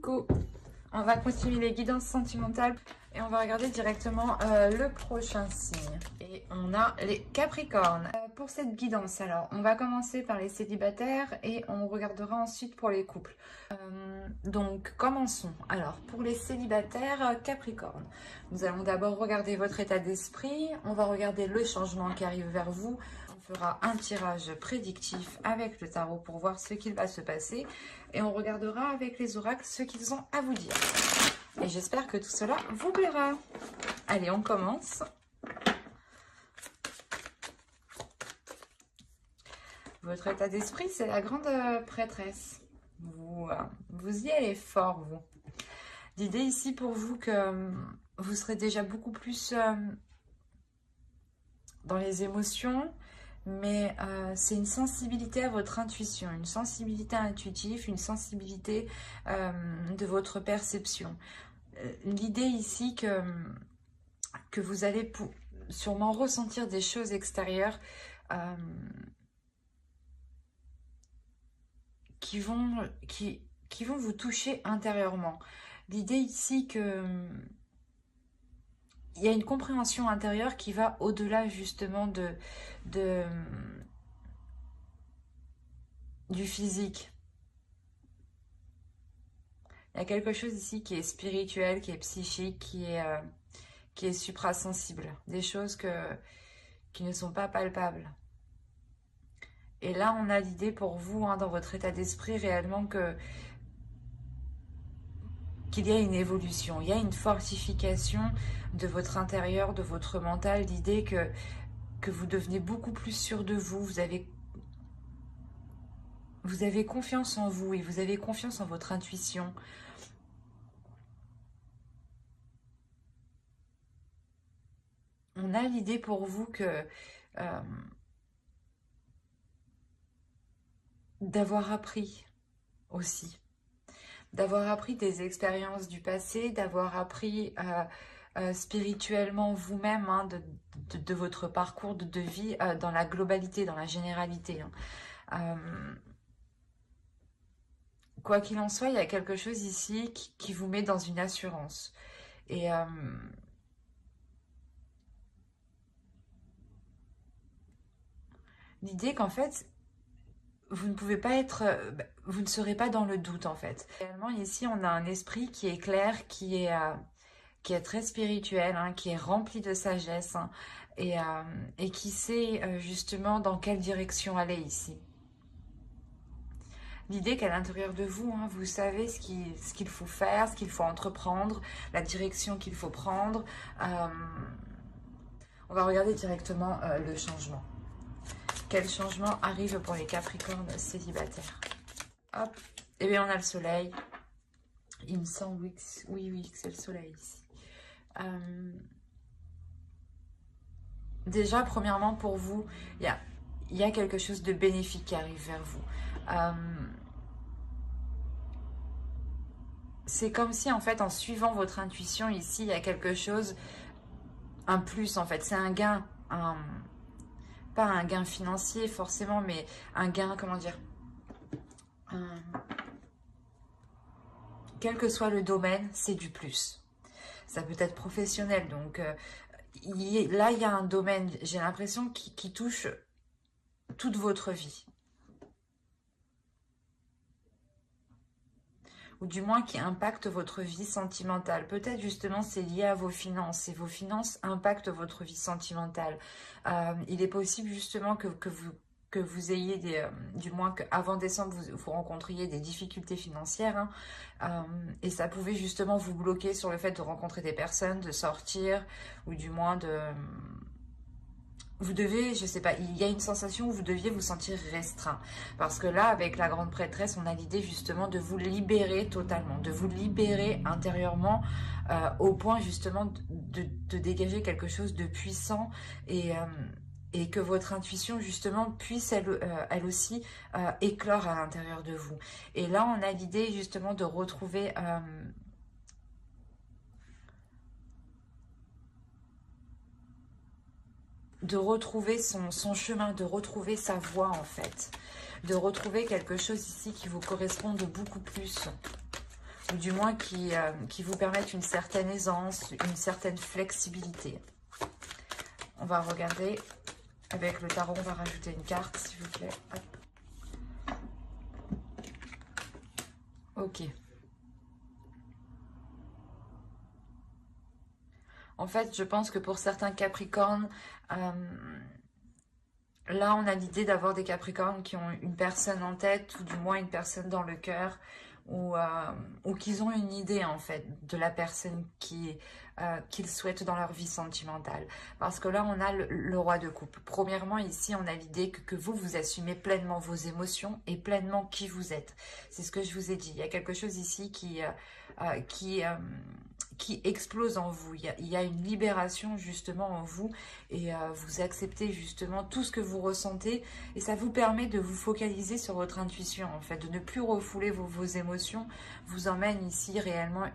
Coucou, on va continuer les guidances sentimentales et on va regarder directement le prochain signe. Et on a les Capricornes. Pour cette guidance, alors, on va commencer par les célibataires et on regardera ensuite pour les couples. Donc, commençons. Alors, pour les célibataires Capricornes, nous allons d'abord regarder votre état d'esprit. On va regarder le changement qui arrive vers vous. On fera un tirage prédictif avec le tarot pour voir ce qu'il va se passer. Et on regardera avec les oracles ce qu'ils ont à vous dire. Et j'espère que tout cela vous plaira. Allez, on commence. Votre état d'esprit, c'est la grande prêtresse. Vous y allez fort, vous. L'idée ici pour vous que vous serez déjà beaucoup plus dans les émotions, mais c'est une sensibilité à votre intuition, une sensibilité intuitive, une sensibilité de votre perception. L'idée ici que vous allez sûrement ressentir des choses extérieures qui vont vous toucher intérieurement. L'idée ici que il y a une compréhension intérieure qui va au-delà justement du physique. Il y a quelque chose ici qui est spirituel, qui est psychique, qui est suprasensible. Des choses qui ne sont pas palpables. Et là, on a l'idée pour vous, dans votre état d'esprit, réellement qu'il y a une évolution, il y a une fortification de votre intérieur, de votre mental, l'idée que vous devenez beaucoup plus sûr de vous, vous avez confiance en vous et vous avez confiance en votre intuition. On a l'idée pour vous que d'avoir appris aussi. D'avoir appris des expériences du passé, d'avoir appris spirituellement vous-même de votre parcours de vie dans la globalité, dans la généralité. Quoi qu'il en soit, il y a quelque chose ici qui vous met dans une assurance. Et l'idée qu'en fait, vous ne pouvez pas être, vous ne serez pas dans le doute en fait. Réellement ici on a un esprit qui est clair, qui est très spirituel, qui est rempli de sagesse et qui sait justement dans quelle direction aller ici. L'idée qu'à l'intérieur de vous, vous savez ce qu'il faut faire, ce qu'il faut entreprendre, la direction qu'il faut prendre. On va regarder directement le changement. Quel changement arrive pour les Capricornes célibataires? Hop, et bien on a le soleil. Il me semble oui, que c'est le soleil ici. Déjà, premièrement, pour vous, il y a quelque chose de bénéfique qui arrive vers vous. C'est comme si, en fait, en suivant votre intuition ici, il y a quelque chose, un plus, en fait. C'est un gain, pas un gain financier forcément, mais un gain, comment dire, quel que soit le domaine, c'est du plus. Ça peut être professionnel, donc là il y a un domaine, j'ai l'impression, qui touche toute votre vie. Ou du moins qui impacte votre vie sentimentale. Peut-être justement c'est lié à vos finances, et vos finances impactent votre vie sentimentale. Il est possible justement que vous ayez du moins qu'avant décembre vous rencontriez des difficultés financières, et ça pouvait justement vous bloquer sur le fait de rencontrer des personnes, de sortir, ou du moins vous devez, je sais pas, il y a une sensation où vous deviez vous sentir restreint. Parce que là, avec la grande prêtresse, on a l'idée justement de vous libérer totalement, de vous libérer intérieurement au point justement de dégager quelque chose de puissant et que votre intuition justement puisse elle aussi éclore à l'intérieur de vous. Et là, on a l'idée justement de retrouver... de retrouver son chemin, de retrouver sa voie en fait, de retrouver quelque chose ici qui vous corresponde beaucoup plus. ou du moins qui vous permettent une certaine aisance, une certaine flexibilité. On va regarder avec le tarot, on va rajouter une carte s'il vous plaît. Hop. Ok. En fait, je pense que pour certains Capricornes, là, on a l'idée d'avoir des Capricornes qui ont une personne en tête, ou du moins une personne dans le cœur, ou qu'ils ont une idée, en fait, de la personne qu'ils souhaitent dans leur vie sentimentale. Parce que là, on a le roi de coupe. Premièrement, ici, on a l'idée que vous, vous assumez pleinement vos émotions et pleinement qui vous êtes. C'est ce que je vous ai dit. Il y a quelque chose ici qui explose en vous. Il y a une libération justement en vous et vous acceptez justement tout ce que vous ressentez et ça vous permet de vous focaliser sur votre intuition en fait, de ne plus refouler vos émotions, vous emmène ici réellement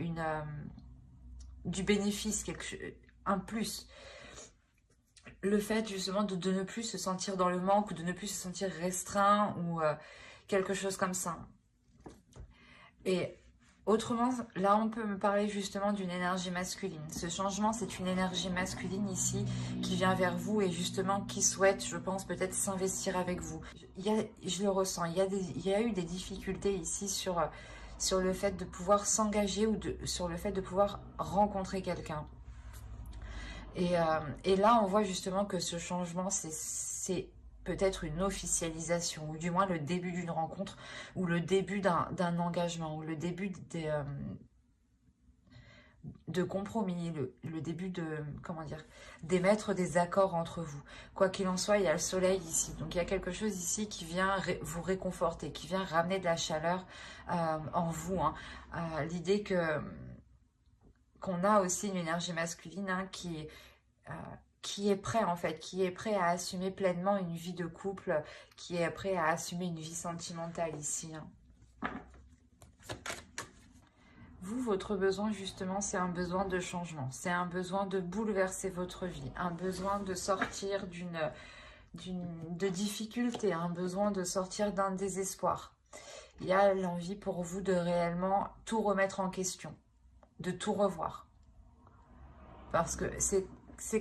du bénéfice, un plus. Le fait justement de ne plus se sentir dans le manque ou de ne plus se sentir restreint ou quelque chose comme ça. Et autrement, là, on peut me parler justement d'une énergie masculine. Ce changement, c'est une énergie masculine ici qui vient vers vous et justement qui souhaite, je pense, peut-être s'investir avec vous. Je le ressens, il y a eu des difficultés ici sur le fait de pouvoir s'engager ou sur le fait de pouvoir rencontrer quelqu'un. Et là, on voit justement que ce changement, c'est peut-être une officialisation, ou du moins le début d'une rencontre, ou le début d'un engagement, ou le début de compromis, le début de, comment dire, d'émettre des accords entre vous. Quoi qu'il en soit, il y a le soleil ici, donc il y a quelque chose ici qui vient vous réconforter, qui vient ramener de la chaleur en vous. Hein. L'idée qu'on a aussi une énergie masculine hein, qui est prêt en fait, qui est prêt à assumer pleinement une vie de couple, qui est prêt à assumer une vie sentimentale ici. Hein. Vous, votre besoin justement, c'est un besoin de changement, c'est un besoin de bouleverser votre vie, un besoin de sortir de difficultés, un besoin de sortir d'un désespoir. Il y a l'envie pour vous de réellement tout remettre en question, de tout revoir. Parce que c'est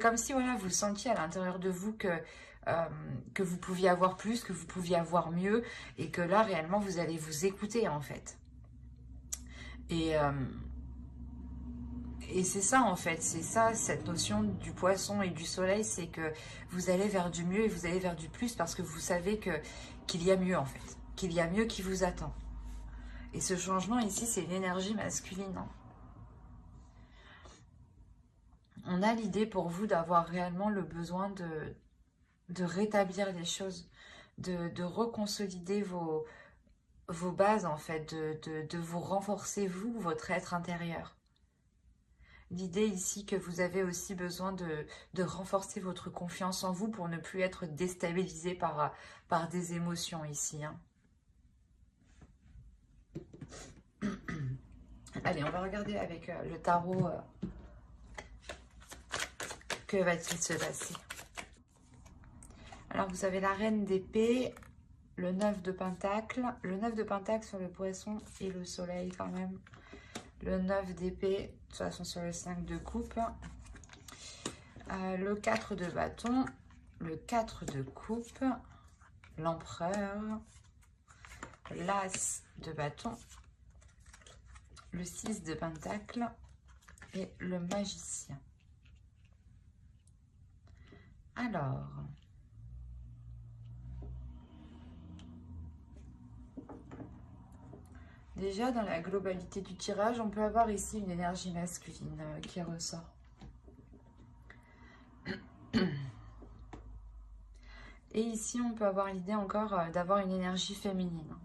comme si voilà, vous sentiez à l'intérieur de vous que vous pouviez avoir plus, que vous pouviez avoir mieux, et que là, réellement, vous allez vous écouter, en fait. Et c'est ça, en fait, c'est ça, cette notion du poisson et du soleil, c'est que vous allez vers du mieux et vous allez vers du plus, parce que vous savez qu'il y a mieux, en fait, qu'il y a mieux qui vous attend. Et ce changement, ici, c'est une énergie masculine, hein. On a l'idée pour vous d'avoir réellement le besoin de rétablir les choses, de reconsolider vos bases en fait, de vous renforcer vous, votre être intérieur. L'idée ici que vous avez aussi besoin de renforcer votre confiance en vous pour ne plus être déstabilisé par des émotions ici. Hein. Allez, on va regarder avec le tarot... que va-t-il se passer? Alors, vous avez la reine d'épée, le 9 de pentacle. Le 9 de pentacle sur le poisson et le soleil quand même. Le 9 d'épée, de toute façon sur le 5 de coupe. Le 4 de bâton. Le 4 de coupe. L'empereur. L'as de bâton. Le 6 de pentacle. Et le magicien. Alors, déjà dans la globalité du tirage, on peut avoir ici une énergie masculine qui ressort. Et ici, on peut avoir l'idée encore d'avoir une énergie féminine.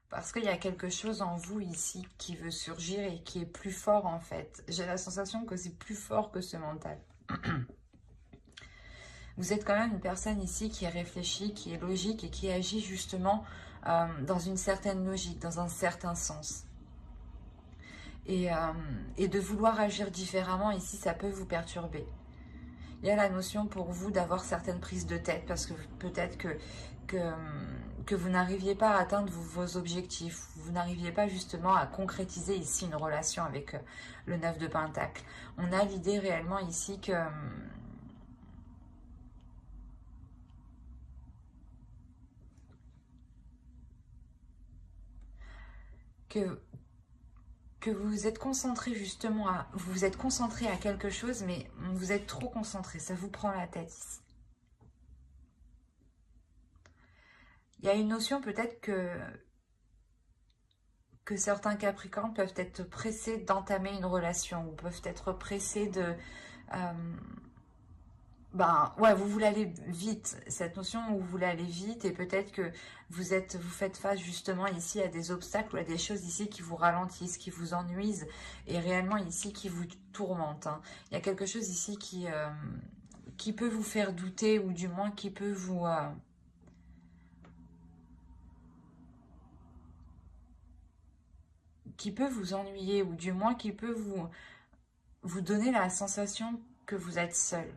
Parce qu'il y a quelque chose en vous ici qui veut surgir et qui est plus fort en fait. J'ai la sensation que c'est plus fort que ce mental. Vous êtes quand même une personne ici qui est réfléchie, qui est logique et qui agit justement dans une certaine logique, dans un certain sens. Et de vouloir agir différemment ici, ça peut vous perturber. Il y a la notion pour vous d'avoir certaines prises de tête parce que peut-être que vous n'arriviez pas à atteindre vos objectifs, vous n'arriviez pas justement à concrétiser ici une relation avec le 9 de Pentacle. On a l'idée réellement ici que vous vous êtes concentré justement vous vous êtes concentré à quelque chose, mais vous êtes trop concentré, ça vous prend la tête ici. Il y a une notion peut-être que certains Capricornes peuvent être pressés d'entamer une relation, ou peuvent être pressés de... ouais, vous voulez aller vite, cette notion où vous voulez aller vite, et peut-être que vous faites face justement ici à des obstacles ou à des choses ici qui vous ralentissent, qui vous ennuisent, et réellement ici qui vous tourmentent. Hein. Il y a quelque chose ici qui peut vous faire douter, ou du moins qui peut vous... qui peut vous ennuyer, ou du moins qui peut vous donner la sensation que vous êtes seul.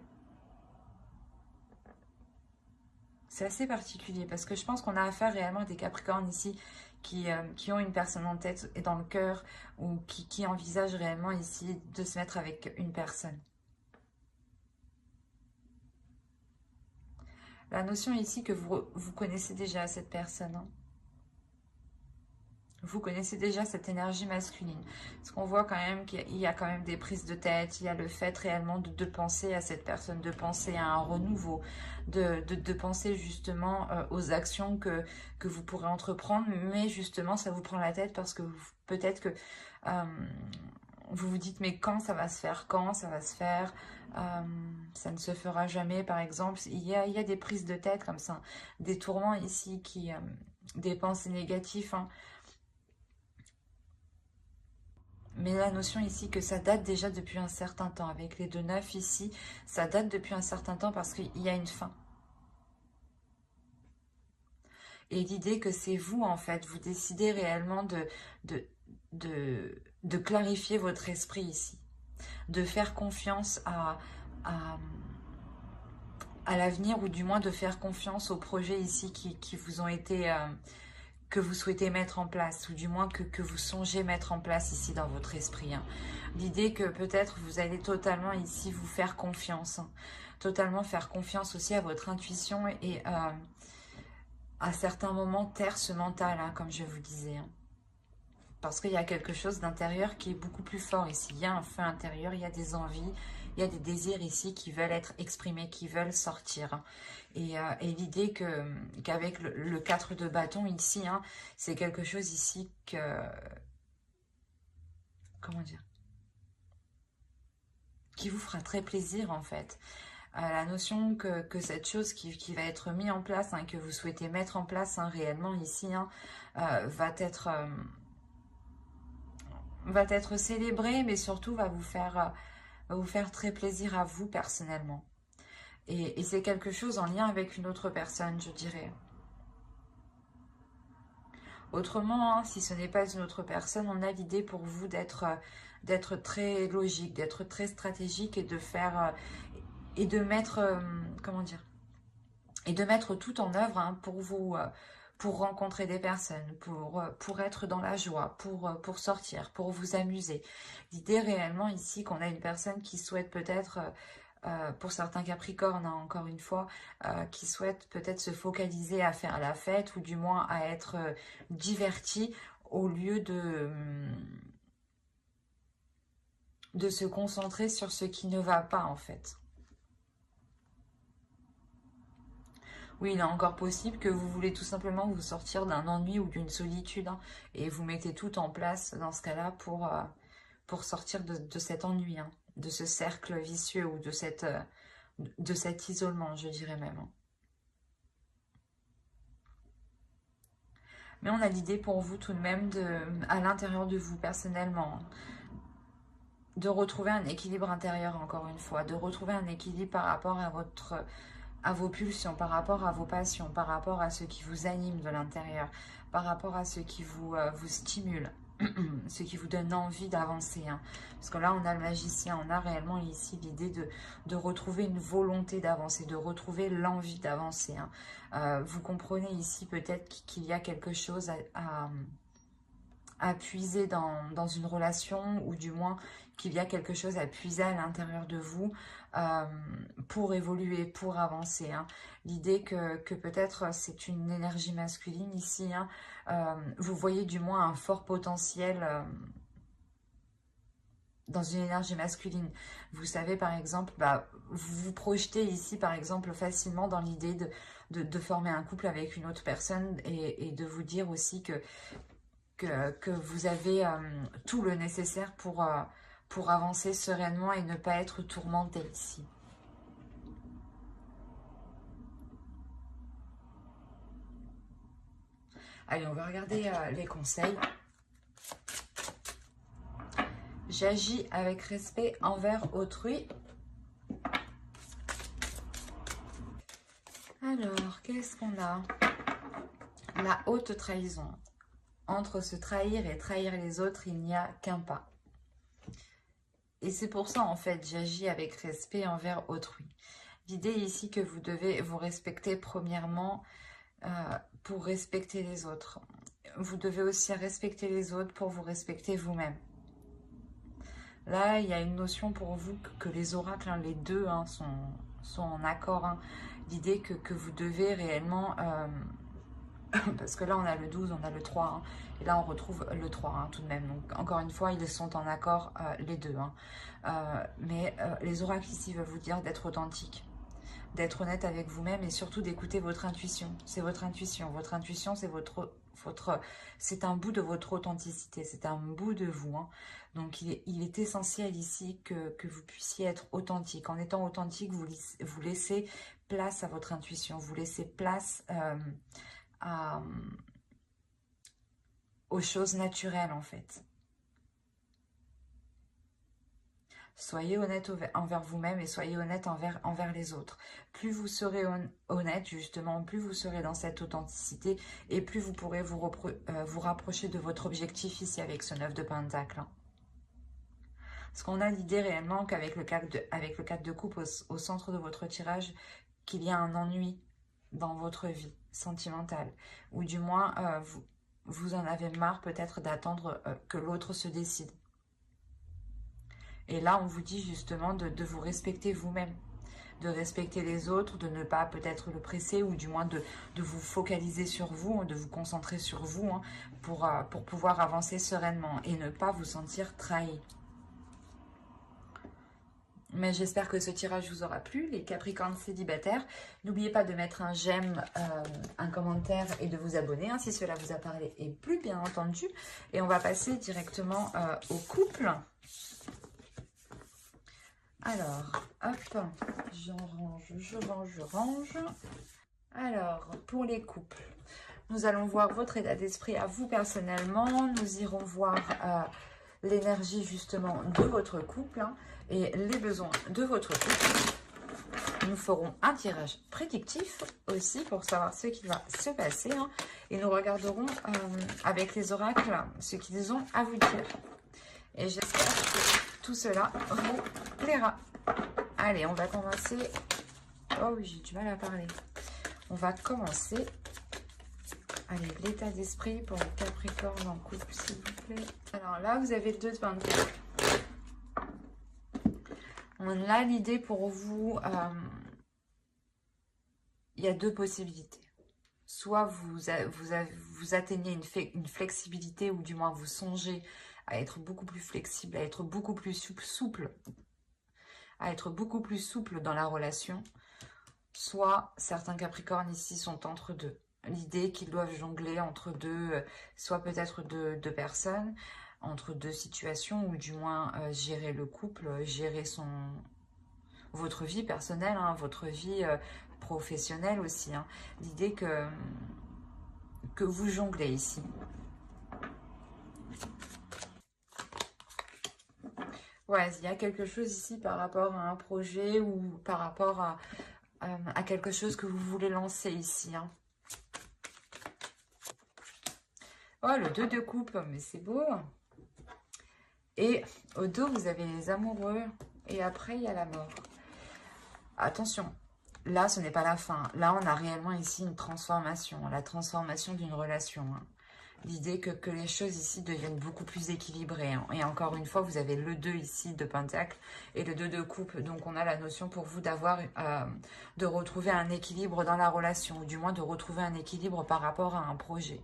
C'est assez particulier parce que je pense qu'on a affaire réellement à des Capricornes ici qui ont une personne en tête et dans le cœur, ou qui envisagent réellement ici de se mettre avec une personne. La notion ici que vous connaissez déjà cette personne. Hein. Vous connaissez déjà cette énergie masculine. Parce qu'on voit quand même qu'il y a quand même des prises de tête, il y a le fait réellement de penser à cette personne, de penser à un renouveau, de penser justement aux actions que vous pourrez entreprendre, mais justement ça vous prend la tête parce que peut-être que vous vous dites mais quand ça va se faire, quand ça va se faire, ça ne se fera jamais par exemple. Il y a des prises de tête comme ça, des tourments ici, des pensées négatives, hein. Mais la notion ici que ça date déjà depuis un certain temps. Avec les 2-9 ici, ça date depuis un certain temps parce qu'il y a une fin. Et l'idée que c'est vous, en fait, vous décidez réellement de clarifier votre esprit ici. De faire confiance à l'avenir, ou du moins de faire confiance aux projets ici qui vous ont été... que vous souhaitez mettre en place, ou du moins que vous songez mettre en place ici dans votre esprit. Hein. L'idée que peut-être vous allez totalement ici vous faire confiance. Hein. Totalement faire confiance aussi à votre intuition et à certains moments taire ce mental, hein, comme je vous disais. Hein. Parce qu'il y a quelque chose d'intérieur qui est beaucoup plus fort ici. Il y a un feu intérieur, il y a des envies, il y a des désirs ici qui veulent être exprimés, qui veulent sortir. Hein. Et l'idée qu'avec le 4 de bâton ici, hein, c'est quelque chose ici que... Comment dire? Qui vous fera très plaisir en fait. La notion que cette chose qui va être mise en place, hein, que vous souhaitez mettre en place, hein, réellement ici, hein, va être célébrée, mais surtout va vous faire très plaisir à vous personnellement. Et c'est quelque chose en lien avec une autre personne, je dirais. Autrement, hein, si ce n'est pas une autre personne, on a l'idée pour vous d'être très logique, d'être très stratégique, et de faire et de mettre comment dire, et de mettre tout en œuvre, hein, pour vous pour rencontrer des personnes, pour être dans la joie, pour sortir, pour vous amuser. L'idée réellement ici qu'on a une personne qui souhaite peut-être pour certains Capricornes, hein, encore une fois, qui souhaitent peut-être se focaliser à faire la fête, ou du moins à être divertis, au lieu de se concentrer sur ce qui ne va pas en fait. Oui, il est encore possible que vous voulez tout simplement vous sortir d'un ennui ou d'une solitude, hein, et vous mettez tout en place dans ce cas-là pour sortir de cet ennui, hein, de ce cercle vicieux, ou de cet isolement, je dirais même. Mais on a l'idée pour vous tout de même, à l'intérieur de vous personnellement, de retrouver un équilibre intérieur, encore une fois, de retrouver un équilibre par rapport à vos pulsions, par rapport à vos passions, par rapport à ce qui vous anime de l'intérieur, par rapport à ce qui vous stimule. ce qui vous donne envie d'avancer. Hein. Parce que là, on a le magicien, on a réellement ici l'idée de retrouver une volonté d'avancer, de retrouver l'envie d'avancer. Hein. Vous comprenez ici peut-être qu'il y a quelque chose à puiser dans une relation, ou du moins qu'il y a quelque chose à puiser à l'intérieur de vous pour évoluer, pour avancer. Hein. L'idée que peut-être c'est une énergie masculine ici, hein. Vous voyez du moins un fort potentiel dans une énergie masculine. Vous savez par exemple, vous vous projetez ici par exemple facilement dans l'idée de former un couple avec une autre personne, et de vous dire aussi que vous avez tout le nécessaire pour avancer sereinement et ne pas être tourmenté ici. Allez, on va regarder les conseils. J'agis avec respect envers autrui. Alors, qu'est-ce qu'on a? La haute trahison. Entre se trahir et trahir les autres, il n'y a qu'un pas. Et c'est pour ça, en fait, j'agis avec respect envers autrui. L'idée ici que vous devez vous respecter premièrement pour respecter les autres. Vous devez aussi respecter les autres pour vous respecter vous-même. Là, il y a une notion pour vous que les oracles, hein, les deux hein, sont en accord. Hein. L'idée que vous devez réellement... parce que là, on a le 12, on a le 3. Hein, et là, on retrouve le 3 hein, tout de même. Donc, encore une fois, ils sont en accord les deux. Hein. Mais les oracles ici veulent vous dire d'être authentique, d'être honnête avec vous-même et surtout d'écouter votre intuition. C'est votre intuition. Votre intuition, c'est c'est un bout de votre authenticité. C'est un bout de vous. Hein. Donc, il est essentiel ici que vous puissiez être authentique. En étant authentique, vous laissez place à votre intuition. Vous laissez place aux choses naturelles, en fait. Soyez honnête envers vous-même et soyez honnête envers les autres. Plus vous serez honnête, justement, plus vous serez dans cette authenticité et plus vous pourrez vous rapprocher de votre objectif ici avec ce 9 de Pentacle. Hein. Parce qu'on a l'idée réellement qu'avec le 4 de coupe au centre de votre tirage, qu'il y a un ennui dans votre vie sentimentale. Ou du moins, vous en avez marre peut-être d'attendre que l'autre se décide. Et là, on vous dit justement de vous respecter vous-même, de respecter les autres, de ne pas peut-être le presser ou du moins de vous focaliser sur vous, de vous concentrer sur vous hein, pour pouvoir avancer sereinement et ne pas vous sentir trahi. Mais j'espère que ce tirage vous aura plu, les Capricornes célibataires. N'oubliez pas de mettre un j'aime, un commentaire et de vous abonner hein, si cela vous a parlé et plu, bien entendu. Et on va passer directement au couple. Alors, hop, je range. Alors, pour les couples, nous allons voir votre état d'esprit à vous personnellement. Nous irons voir l'énergie justement de votre couple hein, et les besoins de votre couple. Nous ferons un tirage prédictif aussi pour savoir ce qui va se passer. Hein, et nous regarderons avec les oracles ce qu'ils ont à vous dire. Et j'espère que tout cela vous plaira. Allez, on va commencer. Oh oui, j'ai du mal à parler. On va commencer. Allez, l'état d'esprit pour le Capricorne en couple, s'il vous plaît. Alors là, vous avez le 2 de Pentacle. On a l'idée pour vous. Il y a deux possibilités. Soit vous atteignez une flexibilité, ou du moins vous songez à être beaucoup plus flexible, à être beaucoup plus souple, dans la relation. Soit certains Capricornes ici sont entre deux. L'idée qu'ils doivent jongler entre deux, soit peut-être deux personnes, entre deux situations, ou du moins gérer le couple, gérer votre vie personnelle, hein, votre vie professionnelle aussi. Hein. L'idée que vous jonglez ici. Ouais, il y a quelque chose ici par rapport à un projet ou par rapport à quelque chose que vous voulez lancer ici. Hein. Oh, le 2 de coupe, mais c'est beau. Et au dos, vous avez les amoureux. Et après, il y a la mort. Attention, là, ce n'est pas la fin. Là, on a réellement ici une transformation. La transformation d'une relation. Hein. L'idée que les choses ici deviennent beaucoup plus équilibrées. Hein. Et encore une fois, vous avez le 2 ici de Pentacle et le 2 de coupe. Donc, on a la notion pour vous d'avoir, de retrouver un équilibre dans la relation. Ou du moins, de retrouver un équilibre par rapport à un projet.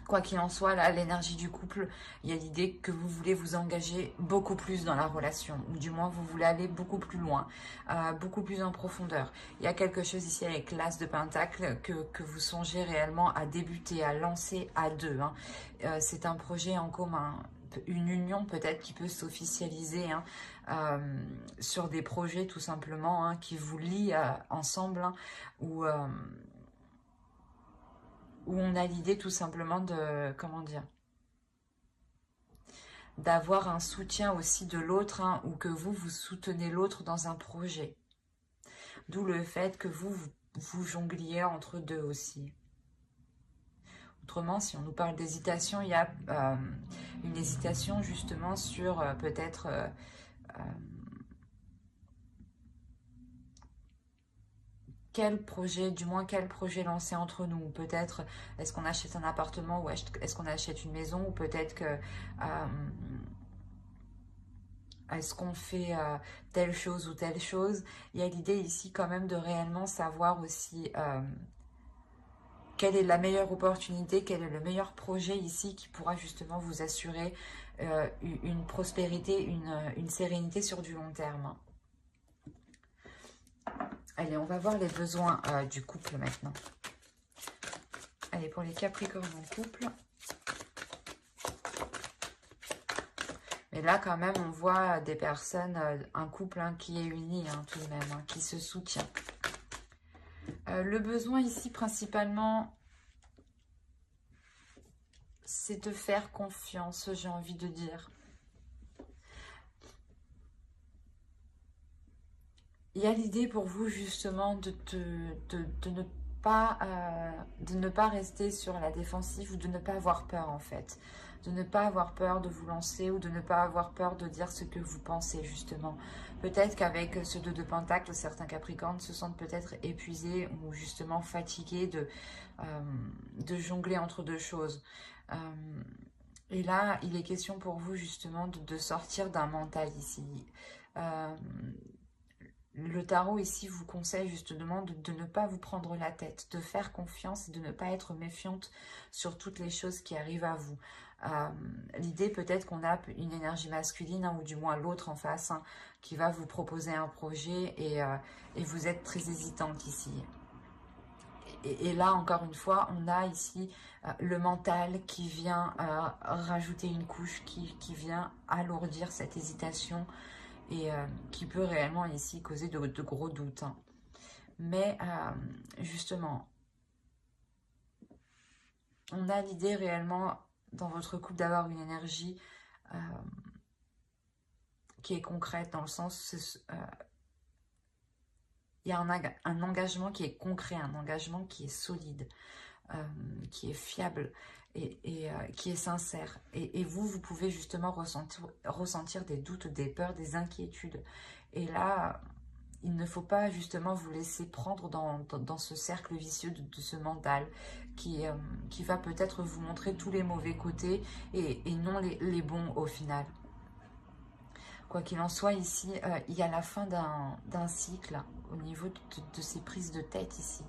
Quoi qu'il en soit, là, l'énergie du couple, il y a l'idée que vous voulez vous engager beaucoup plus dans la relation, ou du moins vous voulez aller beaucoup plus loin, beaucoup plus en profondeur. Il y a quelque chose ici avec l'As de Pentacle que vous songez réellement à débuter, à lancer à deux. Hein. C'est un projet en commun, une union peut-être qui peut s'officialiser hein, sur des projets tout simplement hein, qui vous lient ensemble hein, ou... où on a l'idée tout simplement de, comment dire, d'avoir un soutien aussi de l'autre, hein, ou que vous soutenez l'autre dans un projet. D'où le fait que vous jongliez entre deux aussi. Autrement, si on nous parle d'hésitation, il y a une hésitation justement sur peut-être... quel projet, du moins quel projet lancer entre nous. Peut-être, est-ce qu'on achète un appartement ou est-ce qu'on achète une maison, ou peut-être que est-ce qu'on fait telle chose ou telle chose. Il y a l'idée ici quand même de réellement savoir aussi quelle est la meilleure opportunité, quel est le meilleur projet ici qui pourra justement vous assurer une prospérité, une sérénité sur du long terme. Allez, on va voir les besoins du couple maintenant. Allez, pour les Capricornes en couple. Mais là, quand même, on voit des personnes, un couple hein, qui est uni hein, tout de même, hein, qui se soutient. Le besoin ici, principalement, c'est de faire confiance, j'ai envie de dire. Il y a l'idée pour vous justement de ne pas rester sur la défensive ou de ne pas avoir peur en fait. De ne pas avoir peur de vous lancer ou de ne pas avoir peur de dire ce que vous pensez justement. Peut-être qu'avec ce 2 de Pentacle, certains Capricornes se sentent peut-être épuisés ou justement fatigués de jongler entre deux choses. Et là, il est question pour vous justement de sortir d'un mental ici. Le tarot ici vous conseille justement de ne pas vous prendre la tête, de faire confiance et de ne pas être méfiante sur toutes les choses qui arrivent à vous. L'idée peut-être qu'on a une énergie masculine, hein, ou du moins l'autre en face, hein, qui va vous proposer un projet et vous êtes très hésitante ici. Et là, encore une fois, on a ici le mental qui vient rajouter une couche, qui vient alourdir cette hésitation, et qui peut réellement ici causer de gros doutes. Hein. Mais justement, on a l'idée réellement dans votre couple d'avoir une énergie qui est concrète, dans le sens, il y a un engagement qui est concret, un engagement qui est solide, qui est fiable et qui est sincère. Et vous pouvez justement ressentir des doutes, des peurs, des inquiétudes. Et là, il ne faut pas justement vous laisser prendre dans ce cercle vicieux de ce mental qui va peut-être vous montrer tous les mauvais côtés et non les bons au final. Quoi qu'il en soit, ici, il y a la fin d'un cycle au niveau de ces prises de tête ici.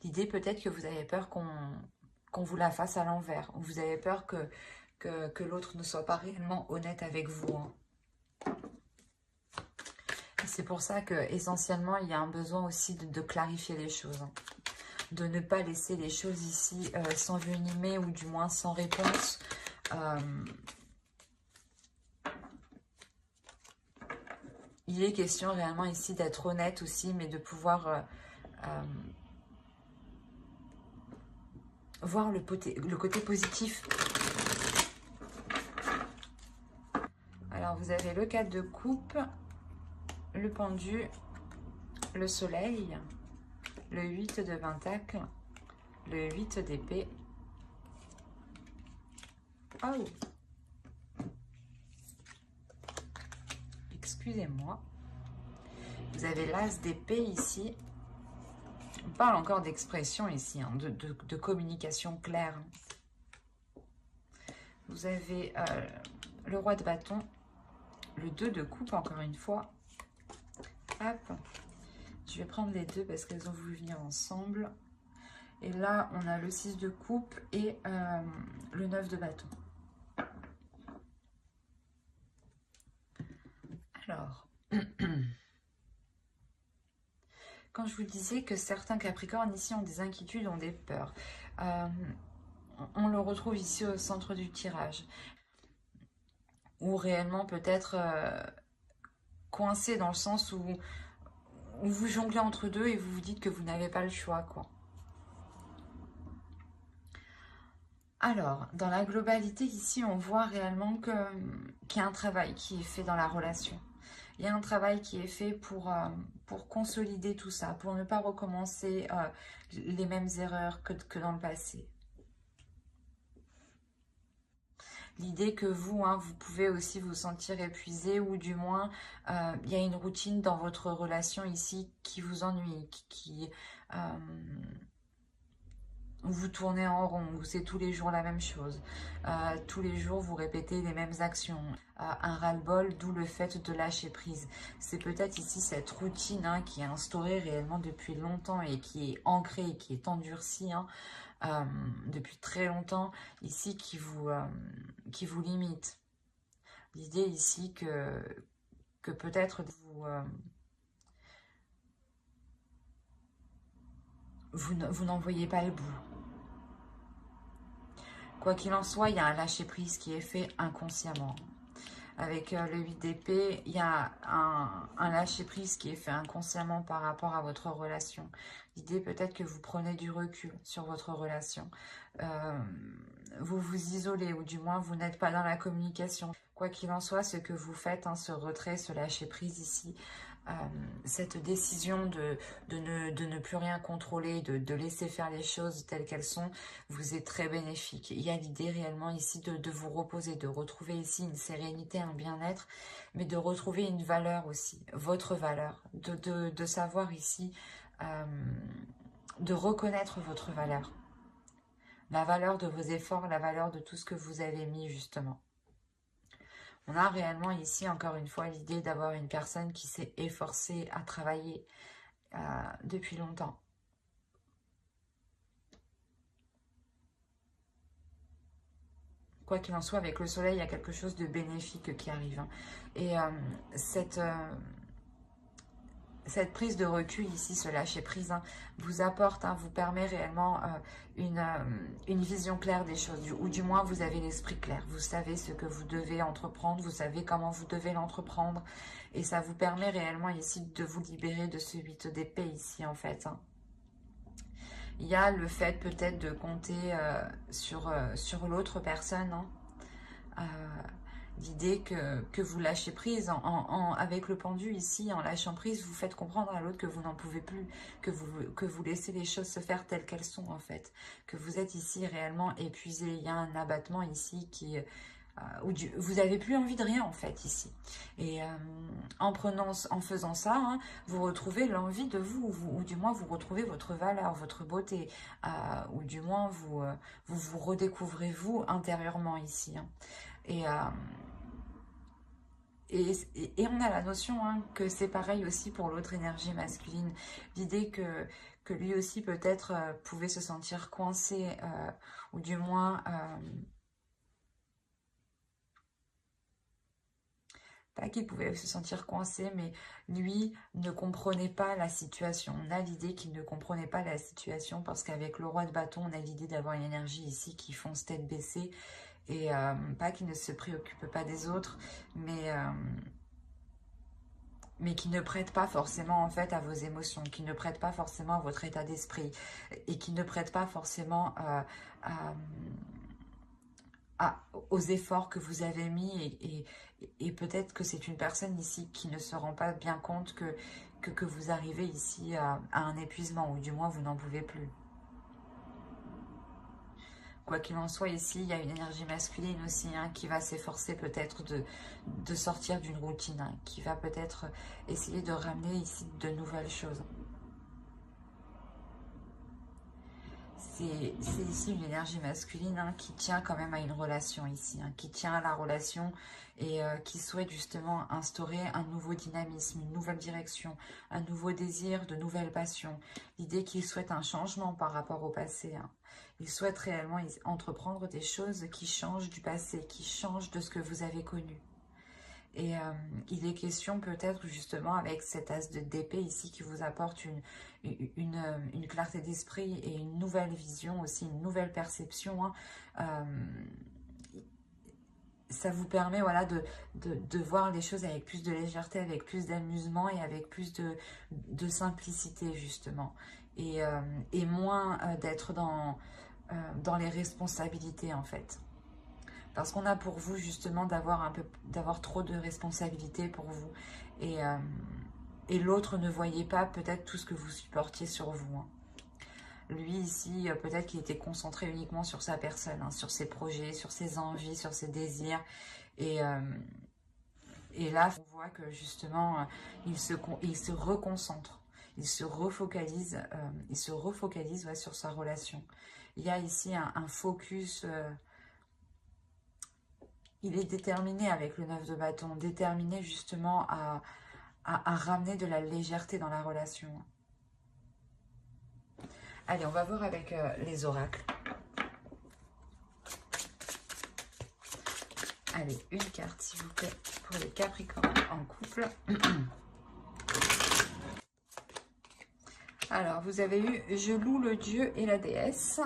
L'idée peut-être que vous avez peur qu'on vous la fasse à l'envers. Ou vous avez peur que l'autre ne soit pas réellement honnête avec vous. Hein. C'est pour ça que essentiellement il y a un besoin aussi de clarifier les choses. Hein. De ne pas laisser les choses ici s'envenimer ou du moins sans réponse. Il est question réellement ici d'être honnête aussi, mais de pouvoir... voir le côté positif. Alors, vous avez le 4 de coupe, le pendu, le soleil, le 8 de pentacle, le 8 d'épée. Oh, excusez-moi. Vous avez l'as d'épée ici. On parle encore d'expression ici, hein, de communication claire. Vous avez le roi de bâton, le 2 de coupe, encore une fois. Hop. Je vais prendre les deux parce qu'elles ont voulu venir ensemble. Et là, on a le 6 de coupe et le 9 de bâton. Alors, quand je vous disais que certains Capricornes ici ont des inquiétudes, ont des peurs, on le retrouve ici au centre du tirage. Ou réellement peut-être coincé dans le sens où vous jonglez entre deux et vous vous dites que vous n'avez pas le choix, quoi. Alors, dans la globalité, ici, on voit réellement qu'il y a un travail qui est fait dans la relation. Il y a un travail qui est fait pour consolider tout ça, pour ne pas recommencer les mêmes erreurs que dans le passé. L'idée que vous, hein, vous pouvez aussi vous sentir épuisé ou du moins, il y a une routine dans votre relation ici qui vous ennuie, où vous tournez en rond, où c'est tous les jours la même chose. Tous les jours, vous répétez les mêmes actions. Un ras-le-bol, d'où le fait de lâcher prise. C'est peut-être ici cette routine hein, qui est instaurée réellement depuis longtemps et qui est ancrée, qui est endurcie hein, depuis très longtemps, ici qui vous limite. L'idée ici que peut-être vous n'en voyez pas le bout. Quoi qu'il en soit, il y a un lâcher-prise qui est fait inconsciemment. Avec le 8 d'épée, il y a un lâcher-prise qui est fait inconsciemment par rapport à votre relation. L'idée peut-être que vous prenez du recul sur votre relation. Vous vous isolez ou du moins vous n'êtes pas dans la communication. Quoi qu'il en soit, ce que vous faites, hein, ce retrait, ce lâcher-prise ici, cette décision de ne plus rien contrôler, de laisser faire les choses telles qu'elles sont, vous est très bénéfique. Il y a l'idée réellement ici de vous reposer, de retrouver ici une sérénité, un bien-être, mais de retrouver une valeur aussi, votre valeur, de savoir ici, de reconnaître votre valeur. La valeur de vos efforts, la valeur de tout ce que vous avez mis justement. On a réellement ici, encore une fois, l'idée d'avoir une personne qui s'est efforcée à travailler depuis longtemps. Quoi qu'il en soit, avec le soleil, il y a quelque chose de bénéfique qui arrive. Hein. Et cette prise de recul ici, ce lâcher prise, hein, vous apporte, hein, vous permet réellement une vision claire des choses, ou du moins vous avez l'esprit clair, vous savez ce que vous devez entreprendre, vous savez comment vous devez l'entreprendre, et ça vous permet réellement ici de vous libérer de ce 8 d'épée ici en fait. Hein. Il y a le fait peut-être de compter sur l'autre personne, hein. L'idée que vous lâchez prise avec le pendu ici, en lâchant prise, vous faites comprendre à l'autre que vous n'en pouvez plus, que vous laissez les choses se faire telles qu'elles sont en fait, que vous êtes ici réellement épuisé. Il y a un abattement ici où vous n'avez plus envie de rien en fait ici. Et en faisant ça, hein, vous retrouvez l'envie de vous, ou du moins vous retrouvez votre valeur, votre beauté, ou du moins vous redécouvrez vous intérieurement ici. Hein. Et on a la notion hein, que c'est pareil aussi pour l'autre énergie masculine. L'idée que lui aussi peut-être pouvait se sentir coincé, ou du moins... pas qu'il pouvait se sentir coincé, mais lui ne comprenait pas la situation. On a l'idée qu'il ne comprenait pas la situation parce qu'avec le roi de bâton, on a l'idée d'avoir une énergie ici qui fonce tête baissée. Et pas qu'il ne se préoccupe pas des autres, mais qui ne prête pas forcément en fait à vos émotions, qui ne prête pas forcément à votre état d'esprit, et qui ne prête pas forcément aux efforts que vous avez mis, et peut-être que c'est une personne ici qui ne se rend pas bien compte que vous arrivez ici à un épuisement, ou du moins vous n'en pouvez plus. Quoi qu'il en soit, ici, il y a une énergie masculine aussi hein, qui va s'efforcer peut-être de sortir d'une routine, hein, qui va peut-être essayer de ramener ici de nouvelles choses. C'est ici une énergie masculine hein, qui tient quand même à une relation ici, hein, qui tient à la relation et qui souhaite justement instaurer un nouveau dynamisme, une nouvelle direction, un nouveau désir, de nouvelles passions. L'idée qu'il souhaite un changement par rapport au passé. Hein. Il souhaite réellement entreprendre des choses qui changent du passé, qui changent de ce que vous avez connu. Et il est question peut-être justement avec cet as d'épée ici qui vous apporte une clarté d'esprit et une nouvelle vision aussi, une nouvelle perception. Hein. Ça vous permet voilà, de voir les choses avec plus de légèreté, avec plus d'amusement et avec plus de simplicité justement. Et moins d'être dans les responsabilités en fait. Parce qu'on a pour vous justement d'avoir trop de responsabilités pour vous. Et l'autre ne voyait pas peut-être tout ce que vous supportiez sur vous. Hein. Lui ici, peut-être qu'il était concentré uniquement sur sa personne, hein, sur ses projets, sur ses envies, sur ses désirs. Et là, on voit que justement, il se reconcentre. Il se refocalise ouais, sur sa relation. Il y a ici un focus... il est déterminé avec le 9 de bâton, déterminé justement à ramener de la légèreté dans la relation. Allez, on va voir avec les oracles. Allez, une carte s'il vous plaît pour les Capricornes en couple. Alors, vous avez eu « Je loue le dieu et la déesse ».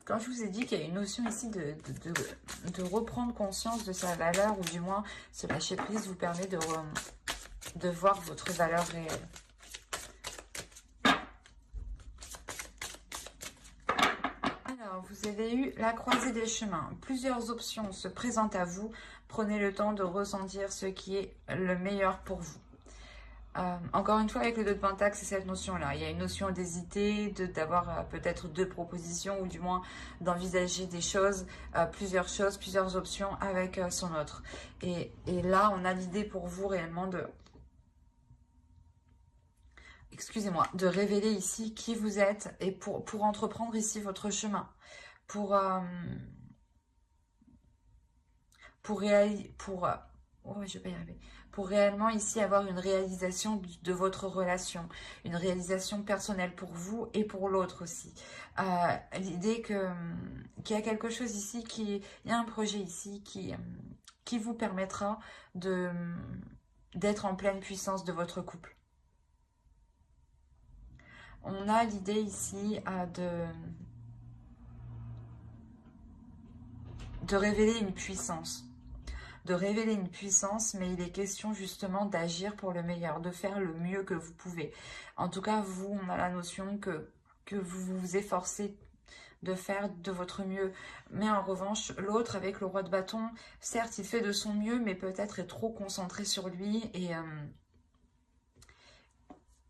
Quand je vous ai dit qu'il y a une notion ici de reprendre conscience de sa valeur, ou du moins ce lâcher prise vous permet de voir votre valeur réelle. Alors, vous avez eu la croisée des chemins. Plusieurs options se présentent à vous. Prenez le temps de ressentir ce qui est le meilleur pour vous. Encore une fois, avec le 2 de Pentacle, c'est cette notion-là. Il y a une notion d'hésiter, d'avoir peut-être 2 propositions, ou du moins d'envisager des choses, plusieurs options avec son autre. Et là, on a l'idée pour vous réellement de révéler ici qui vous êtes et pour entreprendre ici votre chemin. Pour réellement ici avoir une réalisation de votre relation, une réalisation personnelle pour vous et pour l'autre aussi. L'idée qu'il y a quelque chose ici, il y a un projet ici qui vous permettra d'être en pleine puissance de votre couple. On a l'idée ici de révéler une puissance. Mais il est question justement d'agir pour le meilleur, de faire le mieux que vous pouvez. En tout cas, vous, on a la notion que vous vous efforcez de faire de votre mieux. Mais en revanche, l'autre, avec le roi de bâton, certes, il fait de son mieux, mais peut-être est trop concentré sur lui et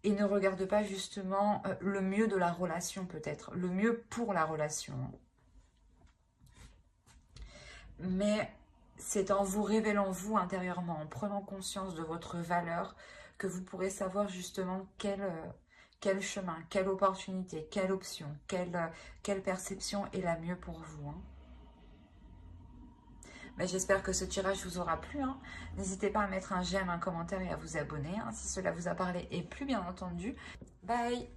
ne regarde pas justement le mieux de la relation, peut-être, le mieux pour la relation. Mais c'est en vous révélant vous intérieurement, en prenant conscience de votre valeur, que vous pourrez savoir justement quel chemin, quelle opportunité, quelle option, quelle perception est la mieux pour vous. Hein. Mais j'espère que ce tirage vous aura plu. Hein. N'hésitez pas à mettre un j'aime, un commentaire et à vous abonner hein, si cela vous a parlé. Et plus bien entendu, bye!